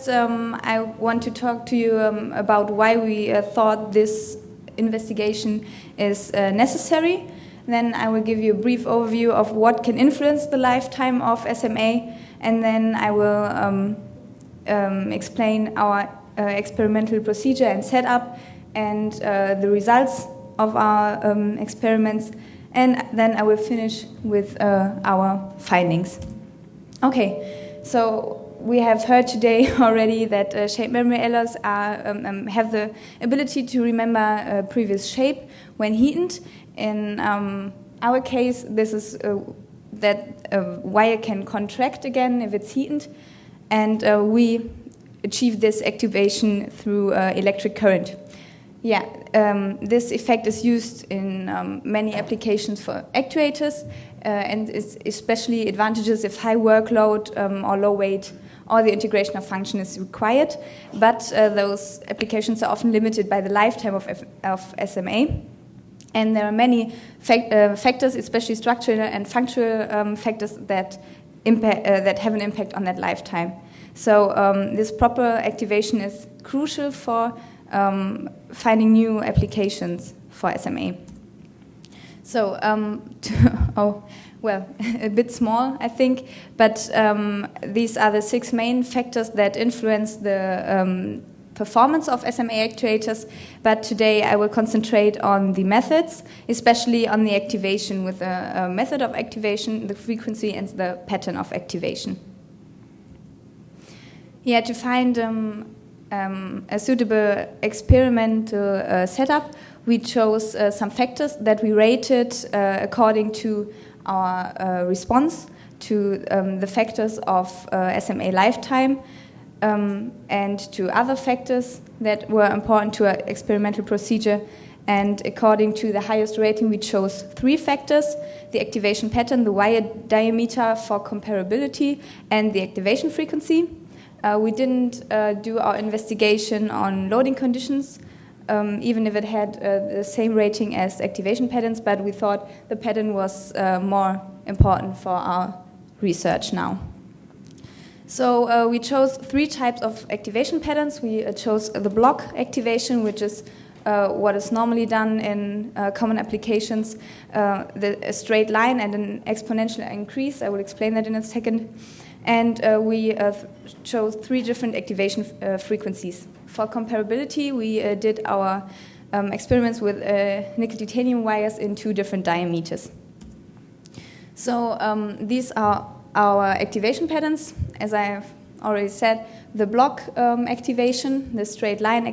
First, I want to talk to you about why we thought this investigation is necessary. Then I will give you a brief overview of what can influence the lifetime of SMA, and then I will explain our experimental procedure and setup and the results of our experiments, and then I will finish with our findings. Okay, so we have heard today already that shape memory errors have the ability to remember a previous shape when heated. In our case, this is that a wire can contract again if it's heated, and we achieve this activation through electric current. Yeah, this effect is used in many applications for actuators, and it's especially advantageous if high workload or low weight or the integration of function is required. But those applications are often limited by the lifetime of SMA. And there are many factors, especially structural and functional factors, that have an impact on that lifetime. So this proper activation is crucial for finding new applications for SMA. So, a bit small, I think, but these are the 6 main factors that influence the performance of SMA actuators. But today I will concentrate on the methods, especially on the activation with the method of activation, the frequency, and the pattern of activation. Yeah, to find a suitable experimental setup, we chose some factors that we rated according to our response to the factors of SMA lifetime and to other factors that were important to our experimental procedure. And according to the highest rating, we chose 3 factors: the activation pattern, the wire diameter for comparability, and the activation frequency. We didn't do our investigation on loading conditions, even if it had the same rating as activation patterns, but we thought the pattern was more important for our research now. So we chose 3 types of activation patterns. We chose the block activation, which is what is normally done in common applications, a straight line and an exponential increase. I will explain that in a second. And we chose 3 different activation frequencies. For comparability, we did our experiments with nickel titanium wires in 2 different diameters. So these are our activation patterns. As I have already said, the block activation, the straight line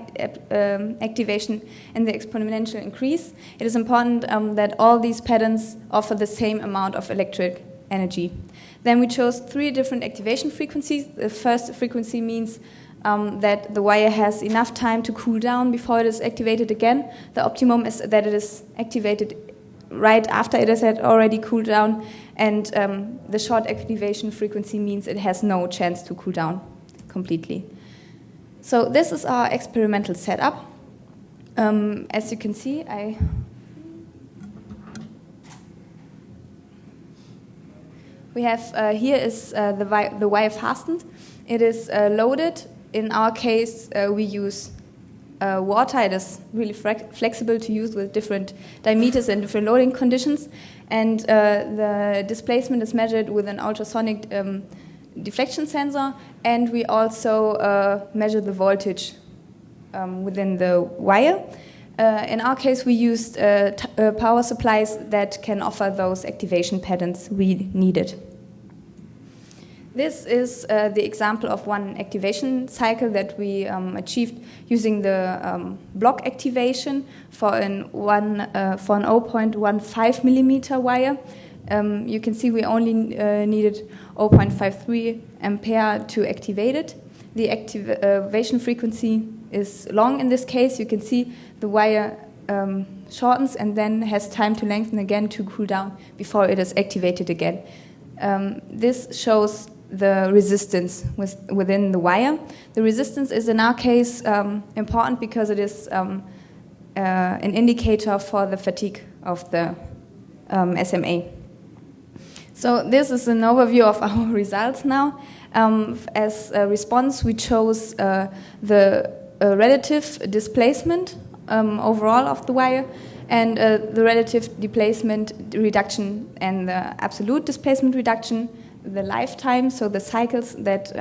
activation, and the exponential increase. It is important that all these patterns offer the same amount of electric energy. Then we chose 3 different activation frequencies. The first frequency means that the wire has enough time to cool down before it is activated again. The optimum is that it is activated right after it has had already cooled down, and the short activation frequency means it has no chance to cool down completely. So this is our experimental setup. As you can see, we have here is the wire fastened. It is loaded. In our case, we use water. It is really flexible to use with different diameters and different loading conditions. And the displacement is measured with an ultrasonic deflection sensor. And we also measure the voltage within the wire. In our case, we used power supplies that can offer those activation patterns we needed. This is the example of one activation cycle that we achieved using the block activation for an 0.15 millimeter wire. You can see we only needed 0.53 ampere to activate it. The activation frequency is long in this case. You can see the wire shortens and then has time to lengthen again to cool down before it is activated again. This shows the resistance within the wire. The resistance is in our case important because it is an indicator for the fatigue of the SMA. So this is an overview of our results now. As a response, we chose the relative displacement overall of the wire, and the relative displacement reduction and the absolute displacement reduction, the lifetime, so the cycles that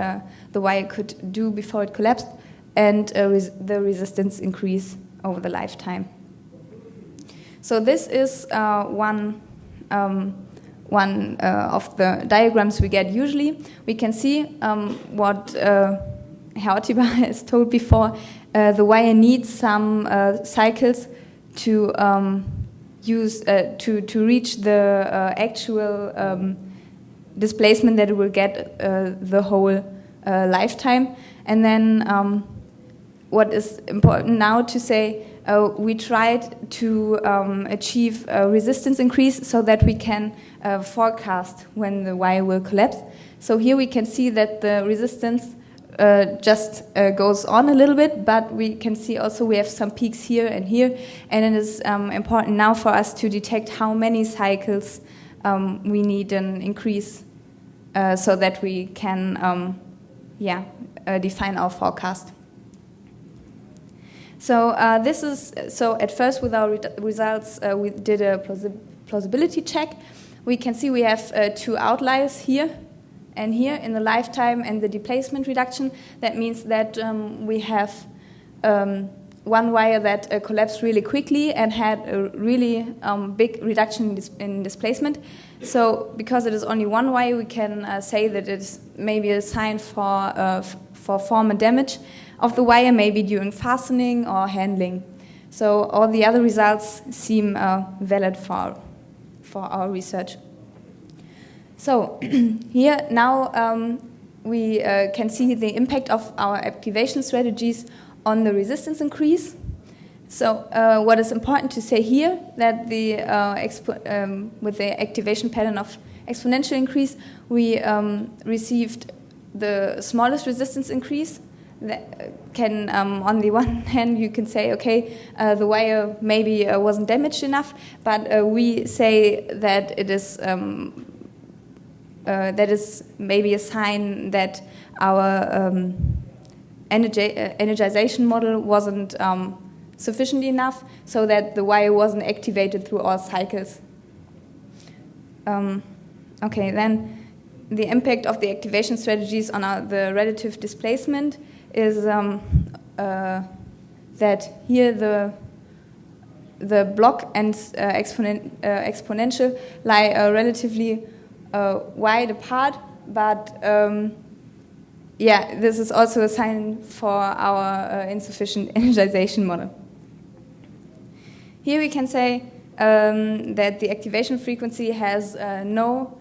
the wire could do before it collapsed, and the resistance increase over the lifetime. So this is one of the diagrams we get usually. We can see what Herr Ottiber has told before. The wire needs some cycles to to reach the actual displacement that it will get the whole lifetime. And then what is important now to say, we tried to achieve a resistance increase so that we can forecast when the wire will collapse. So here we can see that the resistance just goes on a little bit, but we can see also we have some peaks here, and it is important now for us to detect how many cycles we need an increase so that we can define our forecast. So at first with our results we did a plausibility check. We can see we have two outliers here and here in the lifetime and the displacement reduction. That means that we have one wire that collapsed really quickly and had a really big reduction in displacement. So because it is only one wire, we can say that it is maybe a sign for former damage of the wire, maybe during fastening or handling. So all the other results seem valid for our research. So here now we can see the impact of our activation strategies on the resistance increase. So what is important to say here, that with the activation pattern of exponential increase, we received the smallest resistance increase. That can, on the one hand, you can say, okay, the wire maybe wasn't damaged enough, but we say that it is maybe a sign that our energization model wasn't sufficient enough, so that the wire wasn't activated through all cycles. Okay, then the impact of the activation strategies on the relative displacement is that here the block and exponential lie relatively wide apart, but this is also a sign for our insufficient energization model. Here we can say that the activation frequency has no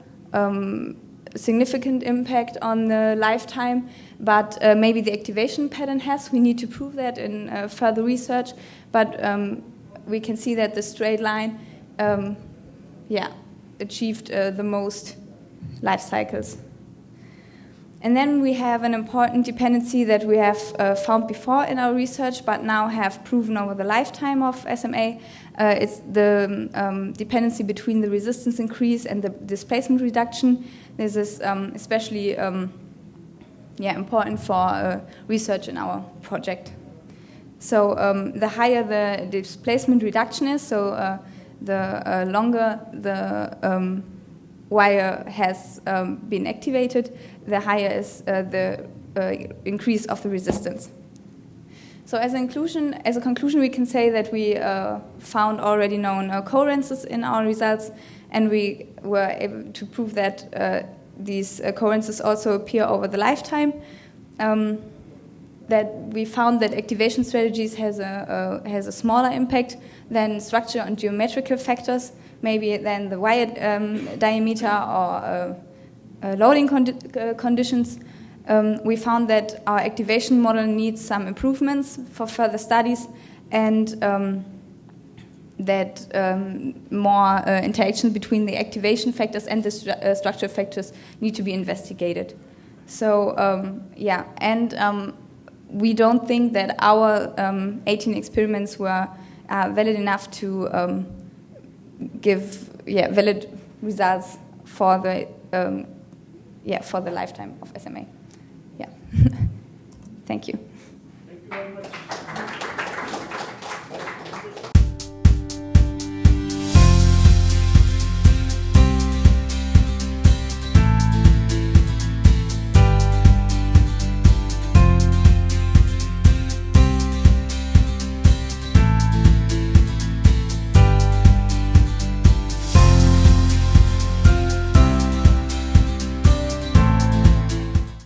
significant impact on the lifetime, but maybe the activation pattern has. We need to prove that in further research, but we can see that the straight line achieved the most life cycles. And then we have an important dependency that we have found before in our research, but now have proven over the lifetime of SMA. It's the dependency between the resistance increase and the displacement reduction. This is especially important for research in our project. So the higher the displacement reduction is, so the longer the wire has been activated, the higher is the increase of the resistance. So as a conclusion, we can say that we found already known coherences in our results, and we were able to prove that these coherences also appear over the lifetime. That we found that activation strategies has a smaller impact than structure and geometrical factors, maybe than the wire diameter or loading conditions. We found that our activation model needs some improvements for further studies, and that more interactions between the activation factors and the structure factors need to be investigated. So we don't think that our 18 experiments were valid enough to give valid results for the for the lifetime of SMA. Yeah. Thank you. Thank you very much.